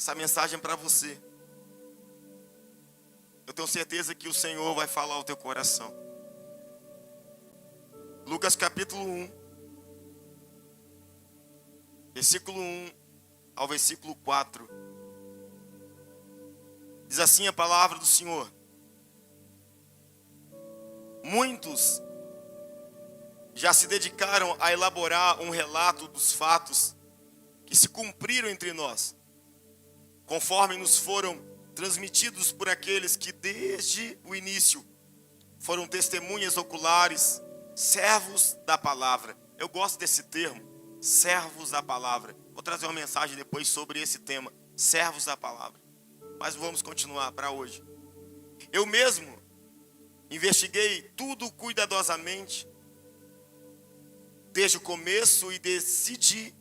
Essa mensagem é para você. Eu tenho certeza que o Senhor vai falar ao teu coração. Lucas capítulo 1, versículo 1 ao versículo 4. Diz assim a palavra do Senhor: muitos já se dedicaram a elaborar um relato dos fatos que se cumpriram entre nós, conforme nos foram transmitidos por aqueles que desde o início foram testemunhas oculares, servos da palavra. Eu gosto desse termo, servos da palavra. Vou trazer uma mensagem depois sobre esse tema, servos da palavra. Mas vamos continuar para hoje. Eu mesmo investiguei tudo cuidadosamente, desde o começo, e decidi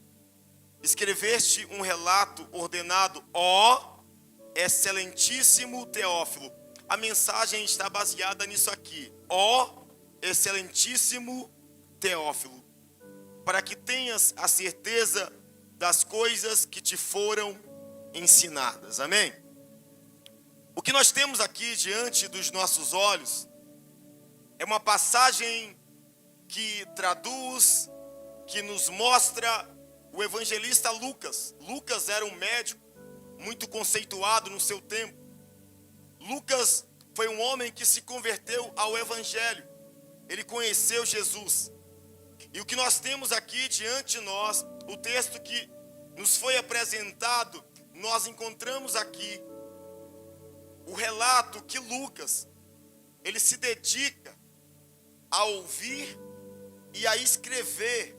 escrever-te um relato ordenado, ó excelentíssimo Teófilo. A mensagem está baseada nisso aqui. Ó excelentíssimo Teófilo, para que tenhas a certeza das coisas que te foram ensinadas. Amém? O que nós temos aqui diante dos nossos olhos é uma passagem que traduz, que nos mostra o evangelista Lucas. Lucas era um médico muito conceituado no seu tempo. Lucas foi um homem que se converteu ao evangelho. Ele conheceu Jesus. E o que nós temos aqui diante de nós, o texto que nos foi apresentado, nós encontramos aqui o relato que Lucas, ele se dedica a ouvir e a escrever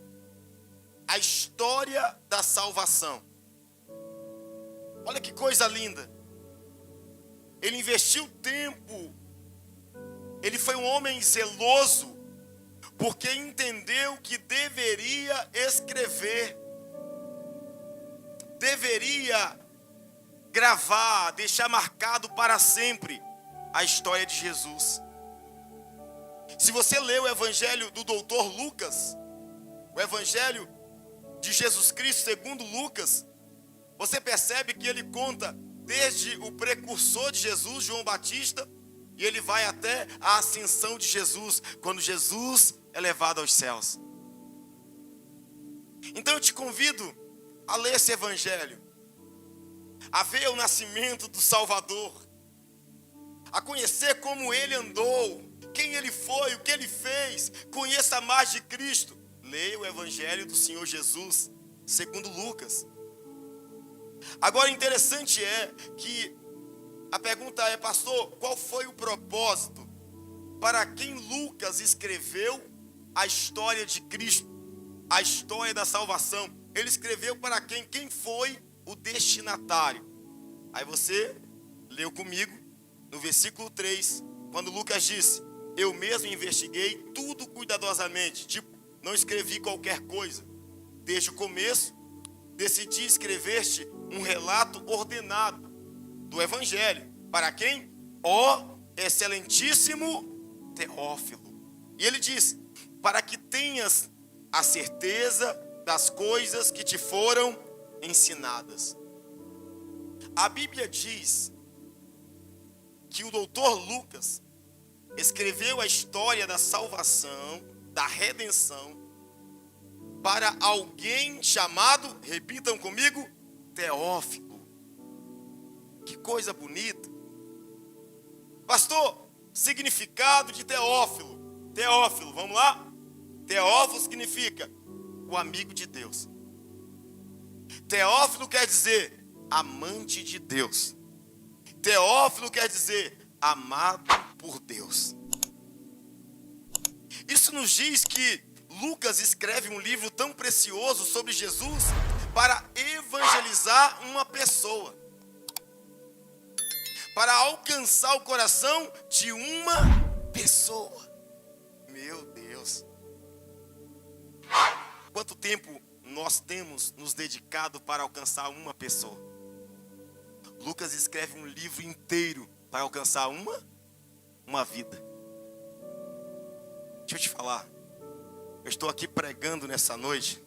a história da salvação. Olha que coisa linda. Ele investiu tempo. Ele foi um homem zeloso, porque entendeu que deveria escrever, deveria gravar, deixar marcado para sempre a história de Jesus. Se você lê o evangelho do doutor Lucas, o evangelho de Jesus Cristo segundo Lucas, você percebe que ele conta desde o precursor de Jesus, João Batista, e ele vai até a ascensão de Jesus, quando Jesus é levado aos céus. Então eu te convido a ler esse evangelho, a ver o nascimento do Salvador, a conhecer como ele andou, quem ele foi, o que ele fez. Conheça mais de Cristo. Leia o evangelho do Senhor Jesus segundo Lucas. Agora, interessante é que a pergunta é: pastor, qual foi o propósito para quem Lucas escreveu a história de Cristo, a história da salvação? Ele escreveu para quem? Quem foi o destinatário? Aí você leu comigo no versículo 3, quando Lucas disse: eu mesmo investiguei tudo cuidadosamente. Tipo, não escrevi qualquer coisa. Desde o começo, decidi escrever-te um relato ordenado do evangelho. Para quem? Ó excelentíssimo Teófilo. E ele diz: para que tenhas a certeza das coisas que te foram ensinadas. A Bíblia diz que o doutor Lucas escreveu a história da salvação, da redenção, para alguém chamado, repitam comigo, Teófilo. Que coisa bonita. Pastor, significado de Teófilo. Teófilo, vamos lá? Teófilo significa o amigo de Deus. Teófilo quer dizer amante de Deus. Teófilo quer dizer amado por Deus. Isso nos diz que Lucas escreve um livro tão precioso sobre Jesus para evangelizar uma pessoa, para alcançar o coração de uma pessoa. Meu Deus! Quanto tempo nós temos nos dedicado para alcançar uma pessoa? Lucas escreve um livro inteiro para alcançar uma vida. Deixa eu te falar, eu estou aqui pregando nessa noite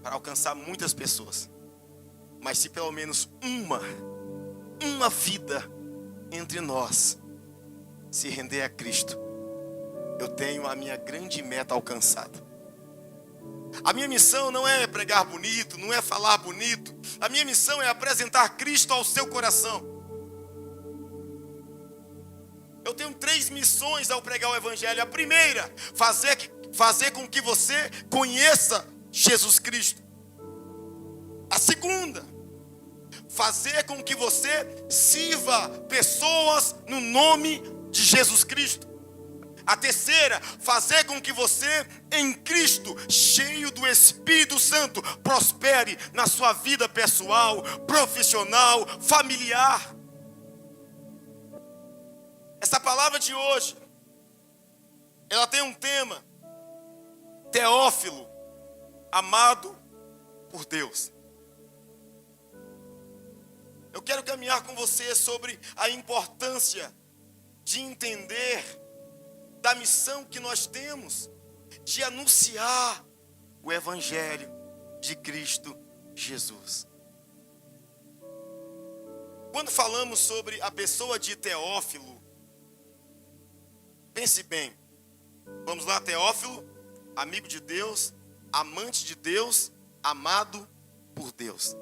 para alcançar muitas pessoas. Mas se pelo menos uma vida entre nós se render a Cristo, eu tenho a minha grande meta alcançada. A minha missão não é pregar bonito, não é falar bonito. A minha missão é apresentar Cristo ao seu coração. Eu tenho 3 missões ao pregar o Evangelho. A primeira, fazer com que você conheça Jesus Cristo. A segunda, fazer com que você sirva pessoas no nome de Jesus Cristo. A terceira, fazer com que você, em Cristo, cheio do Espírito Santo, prospere na sua vida pessoal, profissional, familiar. Essa palavra de hoje, ela tem um tema: Teófilo, amado por Deus. Eu quero caminhar com você sobre a importância de entender da missão que nós temos de anunciar o Evangelho de Cristo Jesus. Quando falamos sobre a pessoa de Teófilo, pense bem. Vamos lá, Teófilo, amigo de Deus, amante de Deus, amado por Deus.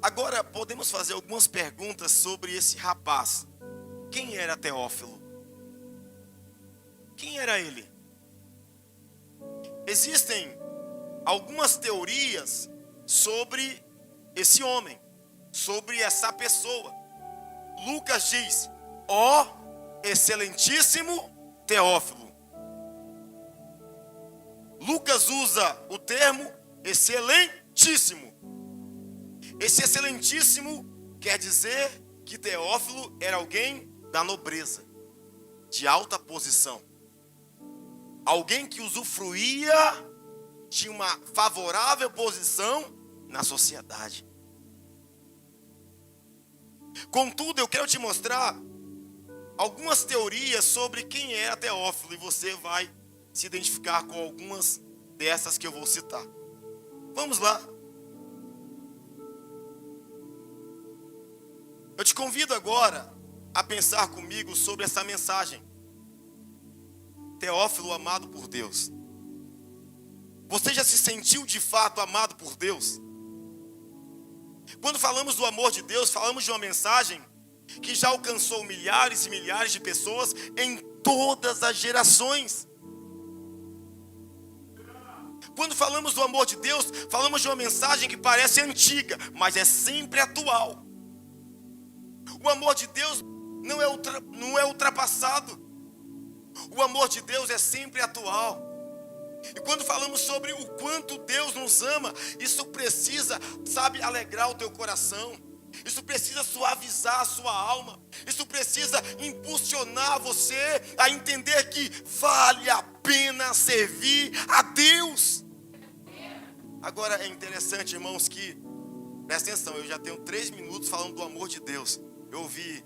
Agora podemos fazer algumas perguntas sobre esse rapaz. Quem era Teófilo? Quem era ele? Existem algumas teorias sobre esse homem, sobre essa pessoa. Lucas diz: ó excelentíssimo Teófilo. Lucas usa o termo excelentíssimo. Esse excelentíssimo quer dizer que Teófilo era alguém da nobreza, de alta posição. Alguém que usufruía de uma favorável posição na sociedade. Contudo, eu quero te mostrar algumas teorias sobre quem era Teófilo, e você vai se identificar com algumas dessas que eu vou citar. Vamos lá. Eu te convido agora a pensar comigo sobre essa mensagem. Teófilo, amado por Deus. Você já se sentiu de fato amado por Deus? Quando falamos do amor de Deus, falamos de uma mensagem que já alcançou milhares e milhares de pessoas em todas as gerações. Quando falamos do amor de Deus, falamos de uma mensagem que parece antiga, mas é sempre atual. O amor de Deus não é ultrapassado. O amor de Deus é sempre atual. E quando falamos sobre o quanto Deus nos ama, isso precisa, alegrar o teu coração. Isso precisa suavizar a sua alma. Isso precisa impulsionar você a entender que vale a pena servir a Deus. Agora é interessante, irmãos, que, presta atenção, eu já tenho 3 minutos falando do amor de Deus. Eu ouvi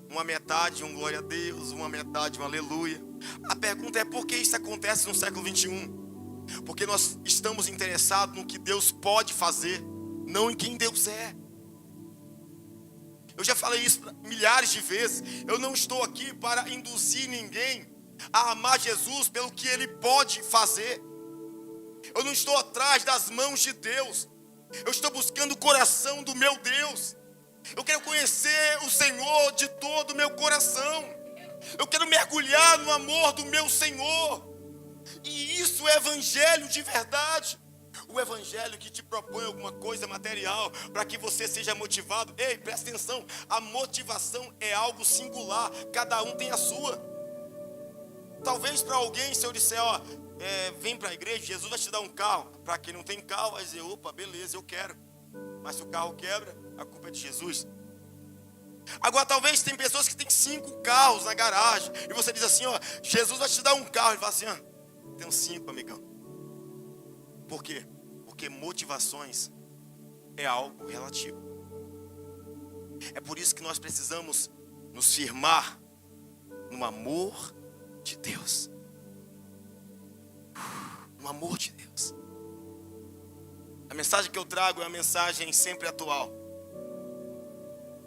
uma metade, um glória a Deus, uma metade, um aleluia. A pergunta é: por que isso acontece no século 21? Porque nós estamos interessados no que Deus pode fazer, não em quem Deus é. Eu já falei isso milhares de vezes. Eu não estou aqui para induzir ninguém a amar Jesus pelo que Ele pode fazer. Eu não estou atrás das mãos de Deus. Eu estou buscando o coração do meu Deus. Eu quero conhecer o Senhor de todo o meu coração. Eu quero mergulhar no amor do meu Senhor. E isso é evangelho de verdade. O evangelho que te propõe alguma coisa material para que você seja motivado. Ei, presta atenção. A motivação é algo singular. Cada um tem a sua. Talvez para alguém, se eu disser, vem para a igreja, Jesus vai te dar um carro. Para quem não tem carro, vai dizer: opa, beleza, eu quero. Mas se o carro quebra, a culpa é de Jesus. Agora, talvez tem pessoas que têm 5 carros na garagem. E você diz assim: Jesus vai te dar um carro. Ele fala assim: tenho 5, amigão. Por quê? Porque motivações é algo relativo. É por isso que nós precisamos nos firmar no amor de Deus. No amor de Deus. A mensagem que eu trago é uma mensagem sempre atual.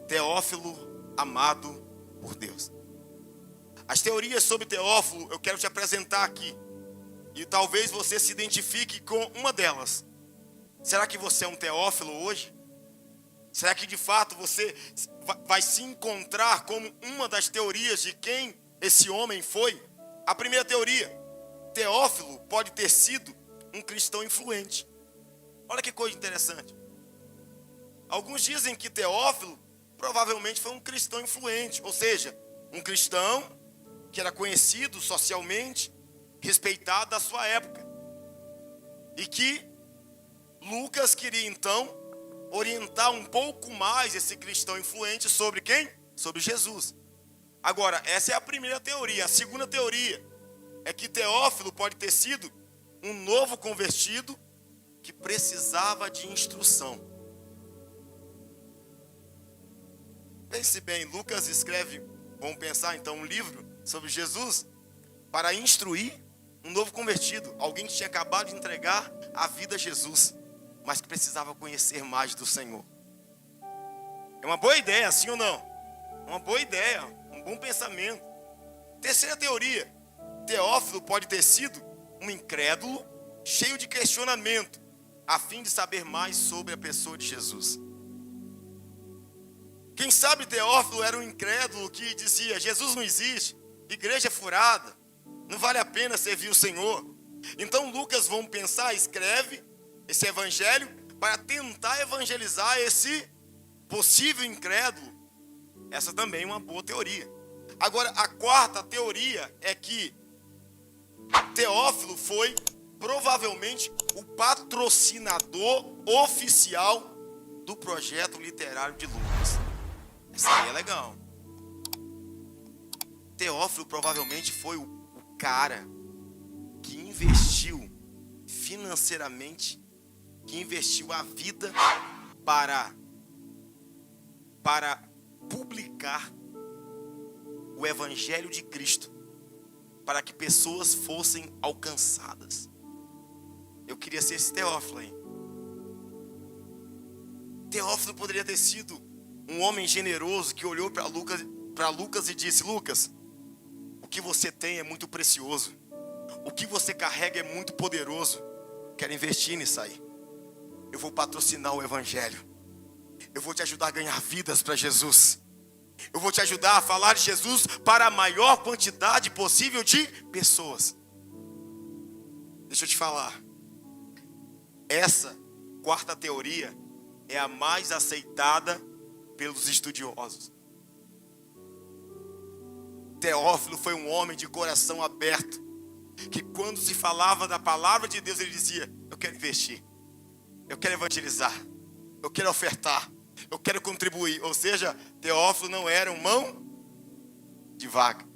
Teófilo, amado por Deus. As teorias sobre Teófilo eu quero te apresentar aqui. E talvez você se identifique com uma delas. Será que você é um Teófilo hoje? Será que de fato você vai se encontrar como uma das teorias de quem esse homem foi? A primeira teoria: Teófilo pode ter sido um cristão influente. Olha que coisa interessante. Alguns dizem que Teófilo provavelmente foi um cristão influente, ou seja, um cristão que era conhecido socialmente, respeitado da sua época. E que Lucas queria então orientar um pouco mais esse cristão influente sobre quem? Sobre Jesus. Agora, essa é a primeira teoria. A segunda teoria é que Teófilo pode ter sido um novo convertido que precisava de instrução. Pense bem, Lucas escreve, vamos pensar então, um livro sobre Jesus para instruir um novo convertido, alguém que tinha acabado de entregar a vida a Jesus, mas que precisava conhecer mais do Senhor. É uma boa ideia, sim ou não? Uma boa ideia, um bom pensamento. Terceira teoria: Teófilo pode ter sido um incrédulo, cheio de questionamento, a fim de saber mais sobre a pessoa de Jesus. Quem sabe Teófilo era um incrédulo que dizia: Jesus não existe, igreja é furada, não vale a pena servir o Senhor. Então Lucas, vamos pensar, escreve esse evangelho para tentar evangelizar esse possível incrédulo. Essa também é uma boa teoria. Agora, a quarta teoria é que Teófilo foi provavelmente o patrocinador oficial do projeto literário de Lucas. Essa aí é legal. Teófilo provavelmente foi o cara que investiu financeiramente, que investiu a vida para publicar o Evangelho de Cristo, para que pessoas fossem alcançadas. Eu queria ser esse Teófilo aí. Teófilo poderia ter sido um homem generoso que olhou para Lucas e disse: Lucas, o que você tem é muito precioso, o que você carrega é muito poderoso, quero investir nisso aí. Eu vou patrocinar o Evangelho, eu vou te ajudar a ganhar vidas para Jesus, eu vou te ajudar a falar de Jesus para a maior quantidade possível de pessoas. Deixa eu te falar, essa quarta teoria é a mais aceitada pelos estudiosos. Teófilo foi um homem de coração aberto, que quando se falava da palavra de Deus, ele dizia: eu quero investir, eu quero evangelizar, eu quero ofertar, eu quero contribuir. Ou seja, Teófilo não era um mão de vaca.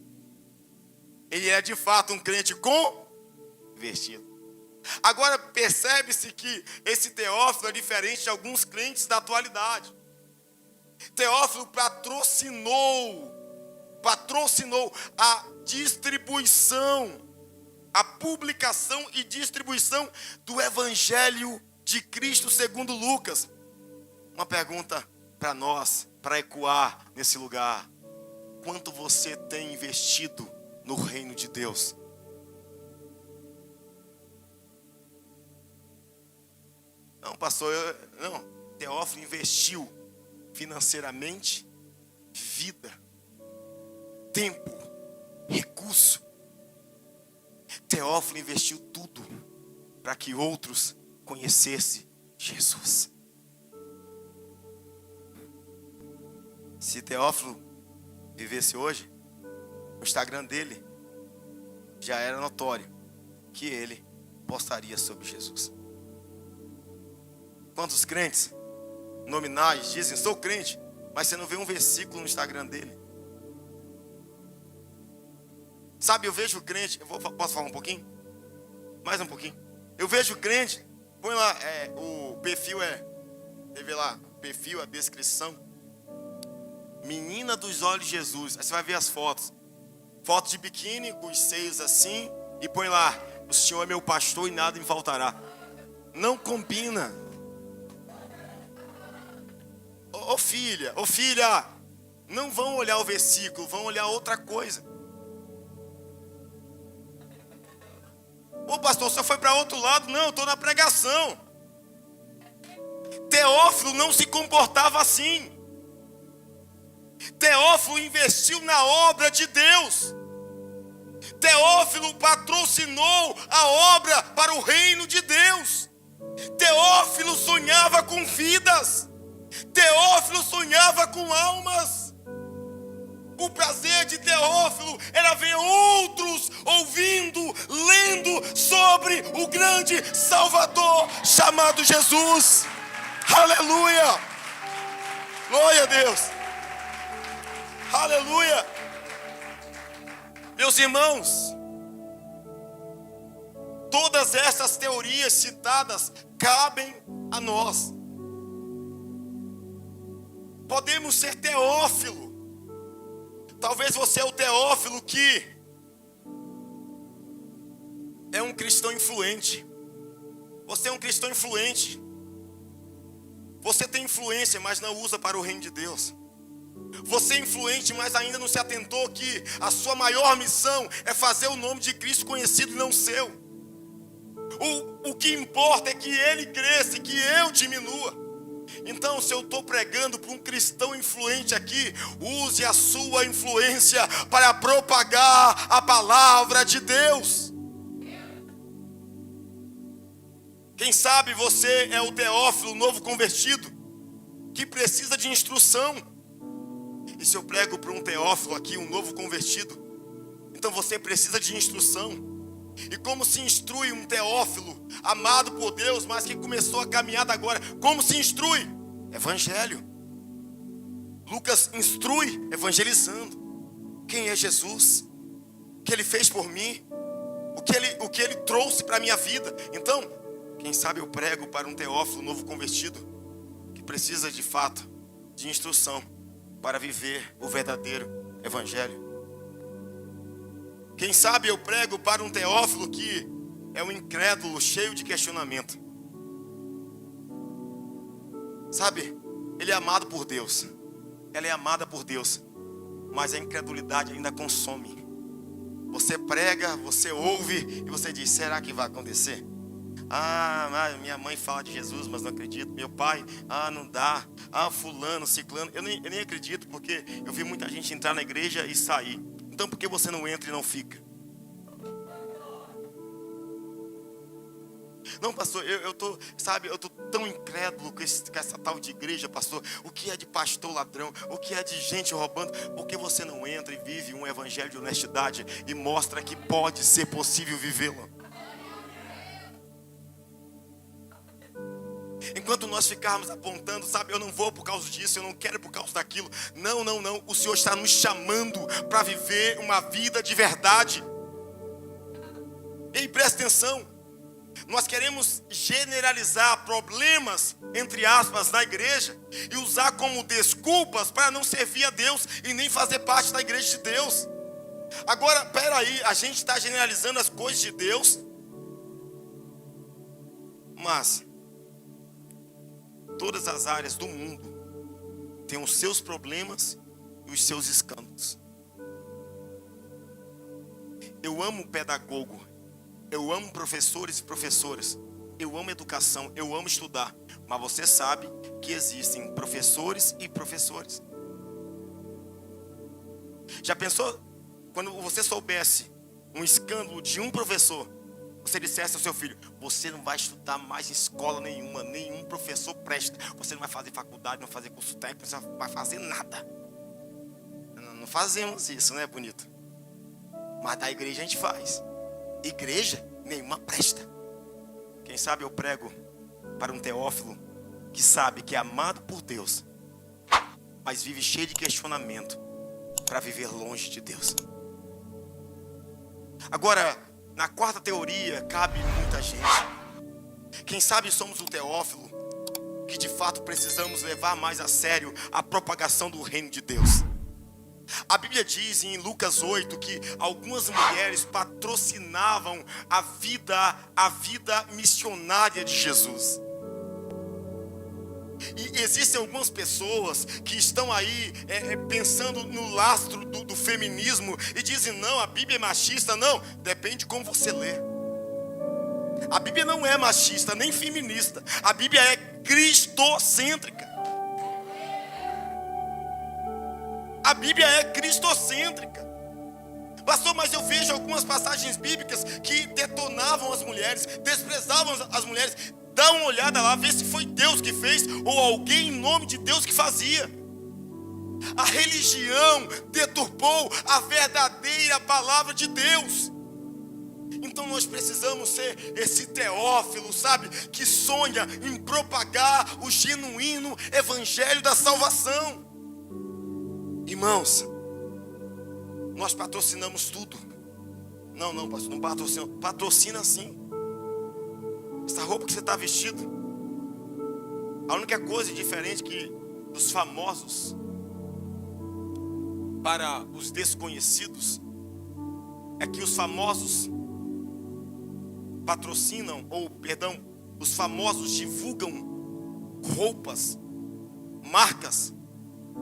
Ele é de fato um crente convertido. Agora percebe-se que esse Teófilo é diferente de alguns crentes da atualidade. Teófilo patrocinou a distribuição, a publicação e distribuição do Evangelho de Cristo segundo Lucas. Uma pergunta para nós, para ecoar nesse lugar: quanto você tem investido no reino de Deus? Não, pastor, Teófilo investiu financeiramente, vida, tempo, recurso. Teófilo investiu tudo para que outros conhecessem Jesus. Se Teófilo vivesse hoje, o Instagram dele já era notório que ele postaria sobre Jesus. Quantos crentes nominais dizem: sou crente, mas você não vê um versículo no Instagram dele? Sabe, eu vejo crente, posso falar um pouquinho? Mais um pouquinho. Eu vejo crente, põe lá, o perfil teve lá, perfil, a descrição: menina dos olhos de Jesus. Aí você vai ver as fotos. Foto de biquíni, com os seios assim, e põe lá: o Senhor é meu pastor e nada me faltará. Não combina. filha, ô filha, não vão olhar o versículo, vão olhar outra coisa. Ô pastor, você foi para outro lado? Não, eu estou na pregação. Teófilo não se comportava assim. Teófilo investiu na obra de Deus. Teófilo patrocinou a obra para o reino de Deus. Teófilo sonhava com vidas. Teófilo sonhava com almas. O prazer de Teófilo era ver outros ouvindo, lendo sobre o grande Salvador chamado Jesus. Aleluia! Glória a Deus! Aleluia! Meus irmãos, todas essas teorias citadas cabem a nós. Podemos ser Teófilo. Talvez você é o Teófilo que é um cristão influente. Você é um cristão influente. Você tem influência, mas não usa para o reino de Deus. Você é influente, mas ainda não se atentou que a sua maior missão é fazer o nome de Cristo conhecido e não seu. O que importa é que Ele cresça e que eu diminua. Então, se eu estou pregando para um cristão influente aqui, use a sua influência para propagar a palavra de Deus. Quem sabe você é o Teófilo novo convertido, que precisa de instrução. E se eu prego para um Teófilo aqui, um novo convertido, então você precisa de instrução. E como se instrui um Teófilo amado por Deus, mas que começou a caminhada agora? Como se instrui? Evangelho. Lucas instrui evangelizando. Quem é Jesus? O que Ele fez por mim? O que Ele trouxe para a minha vida? Então, quem sabe eu prego para um Teófilo novo convertido, que precisa de fato de instrução para viver o verdadeiro Evangelho. Quem sabe eu prego para um Teófilo que é um incrédulo cheio de questionamento. Sabe, ele é amado por Deus, ela é amada por Deus, mas a incredulidade ainda consome. Você prega, você ouve e você diz: será que vai acontecer? Minha mãe fala de Jesus, mas não acredito. Meu pai, não dá. Fulano, ciclano, eu nem acredito, porque eu vi muita gente entrar na igreja e sair. Então por que você não entra e não fica? Não, pastor, eu tô tão incrédulo com essa tal de igreja, pastor. O que é de pastor ladrão? O que é de gente roubando? Por que você não entra e vive um evangelho de honestidade e mostra que pode ser possível vivê-lo? Enquanto nós ficarmos apontando, eu não vou por causa disso, eu não quero por causa daquilo. Não. O Senhor está nos chamando para viver uma vida de verdade. Ei, presta atenção. Nós queremos generalizar problemas, entre aspas, na igreja e usar como desculpas para não servir a Deus e nem fazer parte da igreja de Deus. Agora, peraí, a gente está generalizando as coisas de Deus, mas todas as áreas do mundo têm os seus problemas e os seus escândalos. Eu amo pedagogo, eu amo professores e professoras, eu amo educação, eu amo estudar. Mas você sabe que existem professores e professores. Já pensou quando você soubesse um escândalo de um professor? Você dissesse ao seu filho: você não vai estudar mais em escola nenhuma, nenhum professor presta. Você não vai fazer faculdade, não vai fazer curso técnico, você não vai fazer nada. Não fazemos isso, né, bonito? Mas da igreja a gente faz. Igreja nenhuma presta. Quem sabe eu prego para um Teófilo que sabe que é amado por Deus, mas vive cheio de questionamento para viver longe de Deus. Agora, na quarta teoria, cabe muita gente. Quem sabe somos o Teófilo que de fato precisamos levar mais a sério a propagação do reino de Deus. A Bíblia diz em Lucas 8 que algumas mulheres patrocinavam a vida missionária de Jesus. E existem algumas pessoas que estão aí pensando no lastro do feminismo e dizem, não, a Bíblia é machista. Não, depende de como você lê. A Bíblia não é machista nem feminista. A Bíblia é cristocêntrica. A Bíblia é cristocêntrica. Pastor, mas eu vejo algumas passagens bíblicas que detonavam as mulheres, desprezavam as mulheres. Dá uma olhada lá, vê se foi Deus que fez ou alguém em nome de Deus que fazia. A religião deturpou a verdadeira palavra de Deus. Então nós precisamos ser esse Teófilo, sabe, que sonha em propagar o genuíno evangelho da salvação. Irmãos, nós patrocinamos tudo. Não, pastor, não patrocina. Patrocina sim. Essa roupa que você está vestido, a única coisa diferente que dos famosos para os desconhecidos é que os famosos patrocinam, os famosos divulgam roupas, marcas,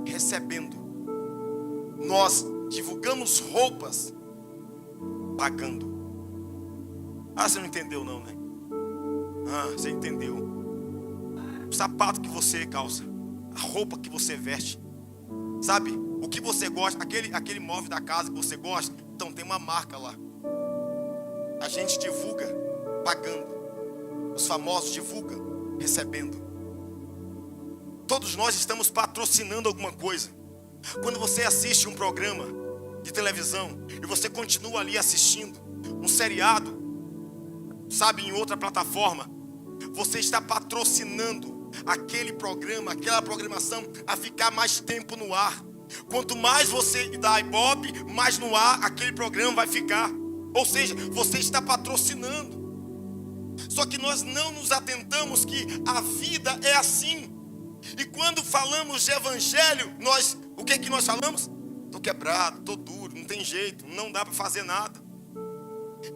recebendo. Nós divulgamos roupas, pagando. Você não entendeu não, né? Você entendeu. O sapato que você calça, a roupa que você veste, sabe? O que você gosta, aquele móvel da casa que você gosta, então tem uma marca lá. A gente divulga pagando. Os famosos divulgam recebendo. Todos nós estamos patrocinando alguma coisa. Quando você assiste um programa de televisão e você continua ali assistindo um seriado, sabe, em outra plataforma, você está patrocinando aquele programa, aquela programação a ficar mais tempo no ar. Quanto mais você dá ibope, mais no ar aquele programa vai ficar. Ou seja, você está patrocinando. Só que nós não nos atentamos que a vida é assim. E quando falamos de evangelho, o que nós falamos? Estou quebrado, estou duro, não tem jeito, não dá para fazer nada.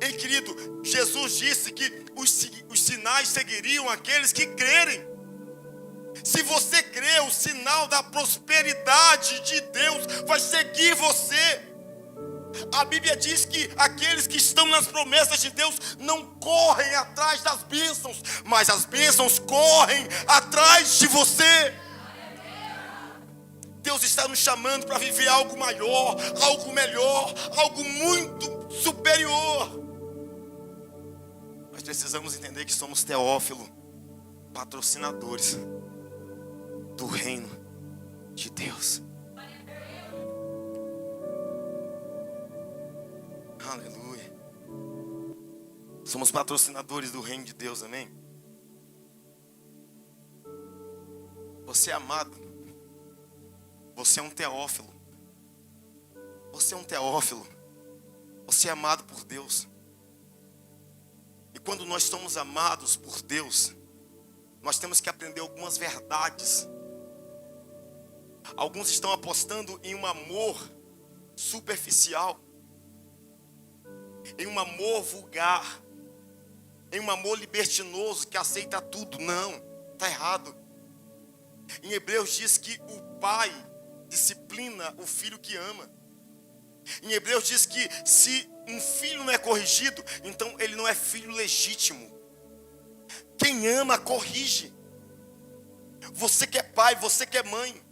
Ei, querido, Jesus disse que os sinais seguiriam aqueles que crerem. Se você crê, o sinal da prosperidade de Deus vai seguir você. A Bíblia diz que aqueles que estão nas promessas de Deus não correm atrás das bênçãos, mas as bênçãos correm atrás de você. Deus está nos chamando para viver algo maior, algo melhor, algo muito superior. Nós precisamos entender que somos Teófilo, patrocinadores do reino de Deus. Aleluia. Somos patrocinadores do reino de Deus, amém? Você é amado. Você é um Teófilo. Você é um Teófilo. Você é amado por Deus. E quando nós somos amados por Deus, nós temos que aprender algumas verdades. Alguns estão apostando em um amor superficial, em um amor vulgar, em um amor libertinoso que aceita tudo. Não, está errado. Em Hebreus diz que o pai disciplina o filho que ama. Em Hebreus diz que se um filho não é corrigido, então ele não é filho legítimo. Quem ama, corrige. Você que é pai, você que é mãe,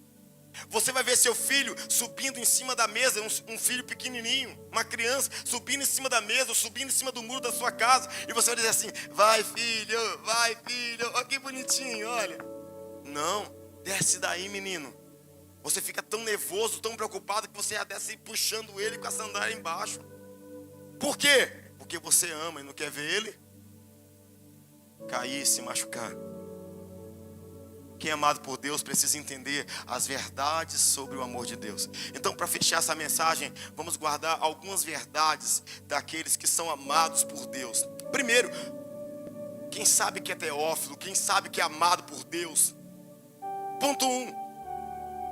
você vai ver seu filho subindo em cima da mesa, um filho pequenininho, uma criança subindo em cima da mesa, ou subindo em cima do muro da sua casa, e você vai dizer assim: vai filho, olha que bonitinho, olha. Não, desce daí, menino. Você fica tão nervoso, tão preocupado, que você já desce puxando ele com a sandália embaixo. Por quê? Porque você ama e não quer ver ele cair e se machucar. Quem é amado por Deus precisa entender as verdades sobre o amor de Deus. Então, para fechar essa mensagem, vamos guardar algumas verdades daqueles que são amados por Deus. Primeiro, quem sabe que é Teófilo, quem sabe que é amado por Deus. Ponto 1.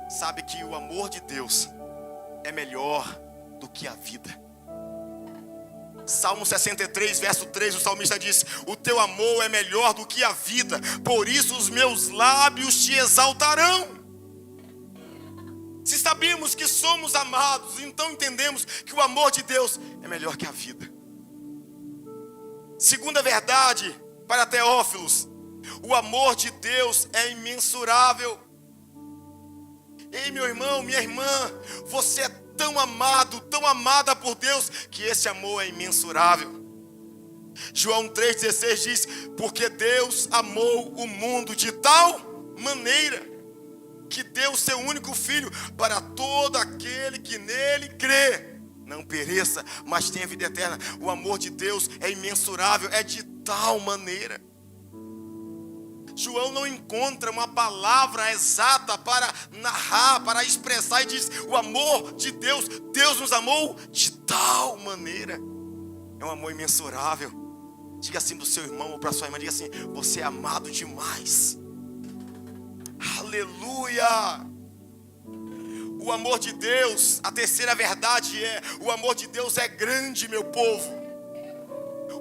Sabe que o amor de Deus é melhor do que a vida. Salmo 63, verso 3, o salmista diz: o teu amor é melhor do que a vida, por isso os meus lábios te exaltarão. Se sabemos que somos amados, então entendemos que o amor de Deus é melhor que a vida. Segunda verdade para Teófilos: o amor de Deus é imensurável. Ei, meu irmão, minha irmã, você é tão amado, tão amada por Deus, que esse amor é imensurável. João 3,16 diz: porque Deus amou o mundo de tal maneira que deu seu único filho para todo aquele que nele crê, não pereça, mas tenha vida eterna. O amor de Deus é imensurável, é de tal maneira. João não encontra uma palavra exata para narrar, para expressar, e diz: o amor de Deus, Deus nos amou de tal maneira. É um amor imensurável. Diga assim para o seu irmão ou para a sua irmã, diga assim: você é amado demais. Aleluia! O amor de Deus, a terceira verdade é: o amor de Deus é grande, meu povo.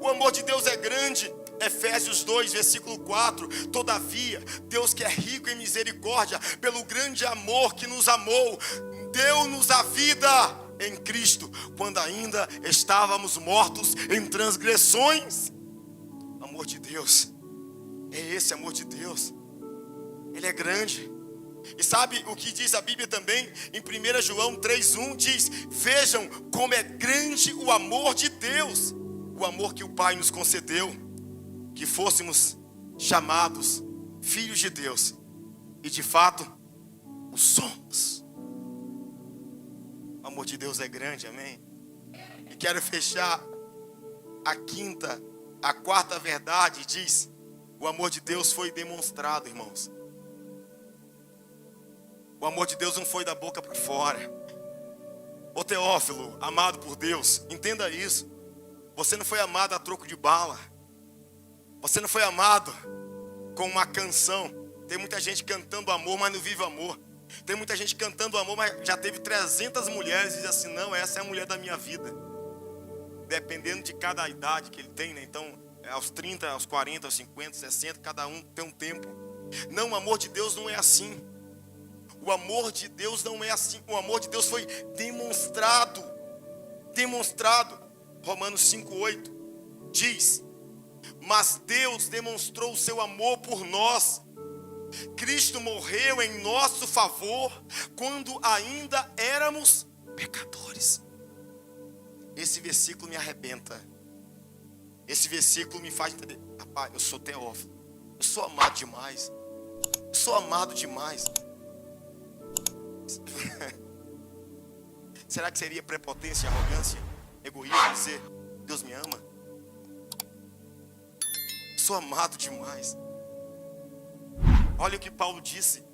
O amor de Deus é grande. Efésios 2, versículo 4: todavia, Deus, que é rico em misericórdia, pelo grande amor que nos amou, deu-nos a vida em Cristo, quando ainda estávamos mortos em transgressões. Amor de Deus, é esse amor de Deus. Ele é grande. E sabe o que diz a Bíblia também? Em 1 João 3,1 diz: vejam como é grande o amor de Deus, o amor que o Pai nos concedeu, que fôssemos chamados filhos de Deus. E de fato o somos. O amor de Deus é grande, amém? E quero fechar a quarta verdade. Diz: o amor de Deus foi demonstrado, irmãos. O amor de Deus não foi da boca para fora. Ô Teófilo, amado por Deus, entenda isso. Você não foi amado a troco de bala. Você não foi amado com uma canção. Tem muita gente cantando amor, mas não vive amor. Tem muita gente cantando amor, mas já teve 300 mulheres e diz assim: não, essa é a mulher da minha vida. Dependendo de cada idade que ele tem, né? Então, aos 30, aos 40, aos 50, 60, cada um tem um tempo. Não, o amor de Deus não é assim. O amor de Deus não é assim. O amor de Deus foi demonstrado. Romanos 5,8 diz: mas Deus demonstrou o seu amor por nós. Cristo morreu em nosso favor quando ainda éramos pecadores. Esse versículo me arrebenta. Esse versículo me faz entender: rapaz, eu sou Teófilo, eu sou amado demais. Eu sou amado demais. Será que seria prepotência, arrogância, egoísmo dizer: Deus me ama? Sou amado demais. Olha o que Paulo disse: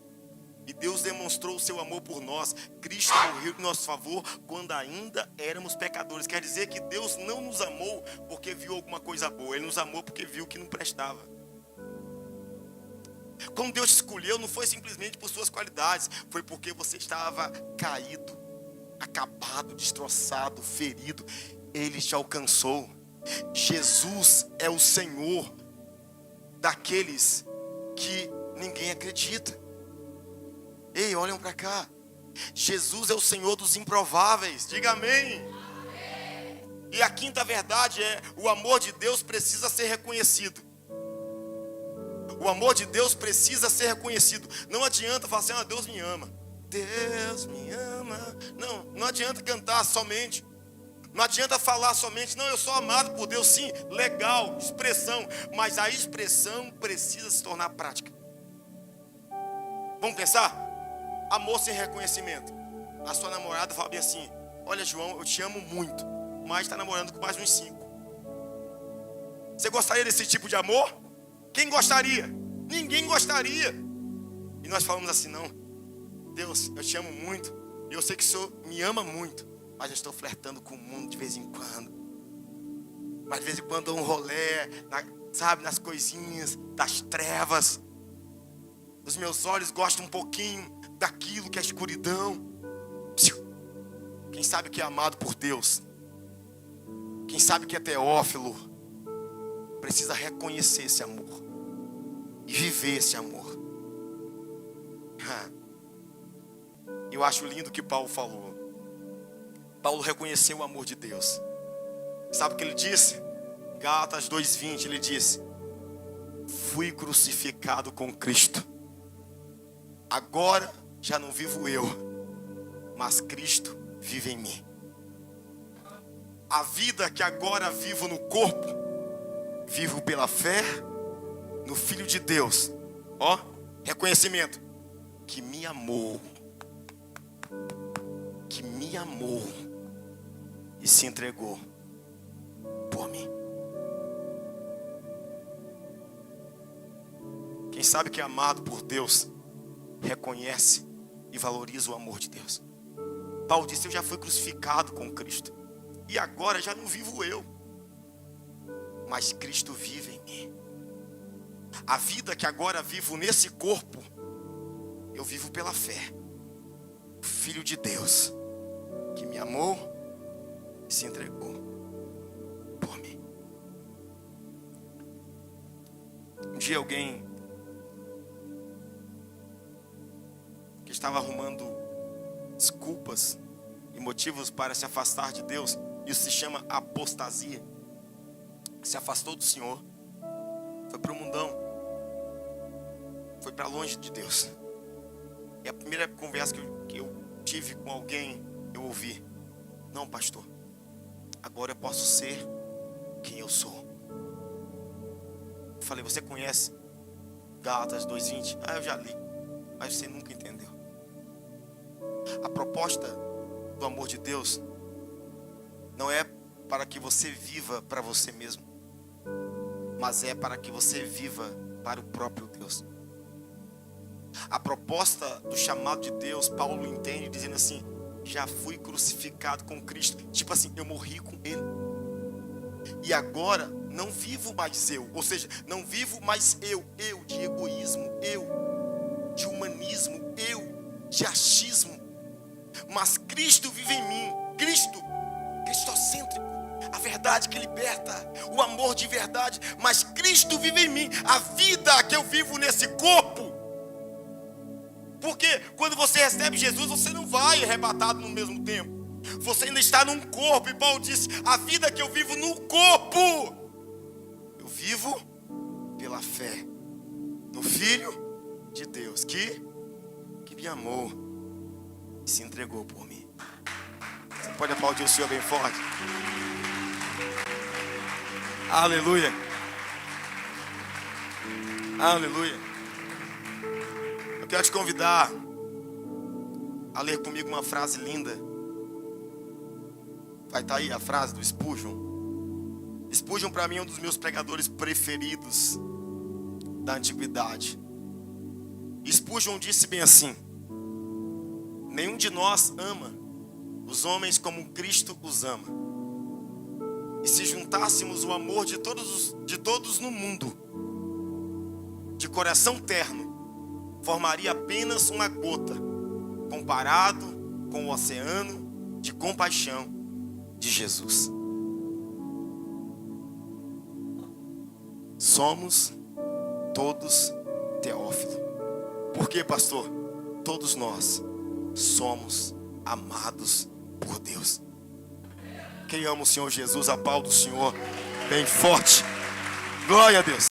e Deus demonstrou o seu amor por nós. Cristo morreu em nosso favor quando ainda éramos pecadores. Quer dizer que Deus não nos amou porque viu alguma coisa boa. Ele nos amou porque viu que não prestava. Quando Deus te escolheu, não foi simplesmente por suas qualidades, foi porque você estava caído, acabado, destroçado, ferido. Ele te alcançou. Jesus é o Senhor daqueles que ninguém acredita. Ei, olhem para cá. Jesus é o Senhor dos improváveis. Diga amém. E a quinta verdade é: o amor de Deus precisa ser reconhecido. O amor de Deus precisa ser reconhecido. Não adianta falar assim: Deus me ama. Deus me ama. Não adianta cantar somente. Não adianta falar somente: não, eu sou amado por Deus. Sim, legal, expressão. Mas a expressão precisa se tornar prática. Vamos pensar? Amor sem reconhecimento. A sua namorada fala bem assim: olha, João, eu te amo muito, mas está namorando com mais uns 5. Você gostaria desse tipo de amor? Quem gostaria? Ninguém gostaria. E nós falamos assim: não, Deus, eu te amo muito, eu sei que o Senhor me ama muito, mas eu estou flertando com o mundo de vez em quando. Mas de vez em quando dou um rolê, sabe, nas coisinhas das trevas. Os meus olhos gostam um pouquinho daquilo que é escuridão. Quem sabe que é amado por Deus Quem sabe que é Teófilo precisa reconhecer esse amor e viver esse amor. Eu acho lindo o que Paulo falou. Paulo reconheceu o amor de Deus. Sabe o que ele disse? Gálatas 2:20, ele disse: fui crucificado com Cristo. Agora já não vivo eu, mas Cristo vive em mim. A vida que agora vivo no corpo, vivo pela fé no Filho de Deus. Ó, reconhecimento. Que me amou. Que me amou. E se entregou por mim. Quem sabe que é amado por Deus, reconhece e valoriza o amor de Deus. Paulo disse: eu já fui crucificado com Cristo. E agora já não vivo eu, mas Cristo vive em mim. A vida que agora vivo nesse corpo, eu vivo pela fé. O Filho de Deus, que me amou e se entregou por mim. Um dia alguém que estava arrumando desculpas e motivos para se afastar de Deus, isso se chama apostasia, se afastou do Senhor, foi para o mundão, foi para longe de Deus. E a primeira conversa que eu tive com alguém, eu ouvi: não, pastor, agora eu posso ser quem eu sou. Eu falei: você conhece Gálatas 2:20? Eu já li, mas você nunca entendeu. A proposta do amor de Deus não é para que você viva para você mesmo, mas é para que você viva para o próprio Deus. A proposta do chamado de Deus, Paulo entende dizendo assim: já fui crucificado com Cristo. Tipo assim, eu morri com Ele. E agora não vivo mais eu. Ou seja, não vivo mais eu de egoísmo, eu de humanismo, eu de achismo. Mas Cristo vive em mim. Cristocêntrico. A verdade que liberta, o amor de verdade. Mas Cristo vive em mim. A vida que eu vivo nesse corpo. Porque quando você recebe Jesus, você não vai arrebatado no mesmo tempo. Você ainda está num corpo. E Paulo disse: a vida que eu vivo no corpo, eu vivo pela fé no Filho de Deus, que me amou e se entregou por mim. Você pode aplaudir o Senhor bem forte? Aleluia. Aleluia. Eu quero te convidar a ler comigo uma frase linda. Vai estar aí a frase do Spurgeon. Spurgeon para mim é um dos meus pregadores preferidos da antiguidade. Spurgeon disse bem assim: nenhum de nós ama os homens como Cristo os ama. E se juntássemos o amor de todos no mundo, de coração terno, formaria apenas uma gota, comparado com o oceano de compaixão de Jesus. Somos todos Teófilo. Por quê, pastor? Todos nós somos amados por Deus. Quem ama o Senhor Jesus, aplauda o Senhor bem forte. Glória a Deus.